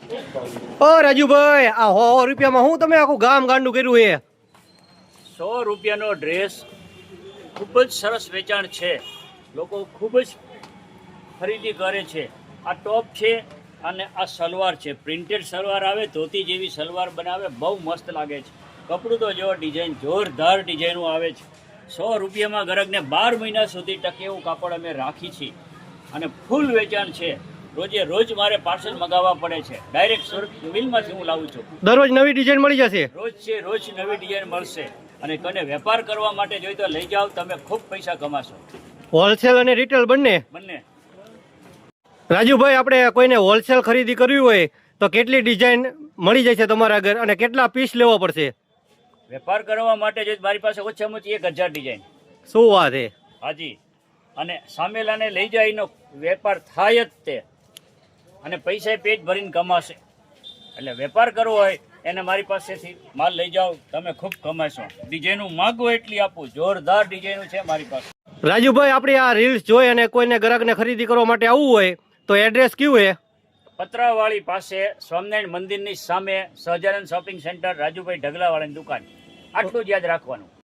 ઓ રાજુભાઈ, આ 100 રૂપિયામાં હું તમે આખું ગામ ગાંડું કર્યું એ? 100 રૂપિયાનો ડ્રેસ ખૂબ જ સરસ વેચાણ છે, લોકો ખૂબ જ ખરીદી કરે છે. આ ટોપ છે અને આ સલવાર છે, પ્રિન્ટેડ સલવાર આવે, ધોતી જેવી સલવાર બનાવે, બહુ મસ્ત લાગે છે. કપડું તો જો ડિઝાઇન જોરદાર ડિઝાઇનો આવે છે. 100 રૂપિયામાં ગ્રાહકને 12 મહિના સુધી ટકે એવું કાપડ અમે રાખી છીએ અને ફૂલ વેચાણ છે. રોજે રોજ મારે પાર્સલ મગાવવા પડે છે, ડાયરેક્ટ સુરત મિલમાંથી હું લાવું છું. દરરોજ નવી ડિઝાઇન મળી જશે? રોજ નવી ડિઝાઇન મળશે અને કોને વેપાર કરવા માટે જોઈ તો લઈ જાઓ, તમે ખૂબ પૈસા કમાશો. હોલસેલ અને રિટેલ બંને? રાજુભાઈ, આપણે કોઈને હોલસેલ ખરીદી કરવી હોય તો કેટલી ડિઝાઇન મળી જશે તમારા આગળ અને કેટલા પીસ લેવો પડશે? વેપાર કરવા માટે જો મારી પાસે ઓછામાં ઓછી 1000 ડિઝાઇન. શું વાત છે? હાજી. અને સામેલાને લઈ જાય એનો વેપાર થાય જ તે, અને પૈસા પેટ ભરીને કમાશે. એટલે વેપાર કરવો હોય એને મારી પાસેથી માલ લઈ જાઓ, તમે ખૂબ કમાશો. ડિઝાઇનો માગો એટલી આપું, જોરદાર ડિઝાઇનો છે મારી પાસે. રાજુભાઈ, આપણે આ રીલ્સ જોઈ અને કોઈને ગ્રાહકને ખરીદી કરવા માટે આવવું હોય તો એડ્રેસ કયું છે? પતરાવાળી પાસે સ્વામિનારાયણ મંદિરની સામે સહજાનંદ શોપિંગ સેન્ટર, રાજુભાઈ ઢગલાવાળાની દુકાન. આટલું જ યાદ રાખવાનું.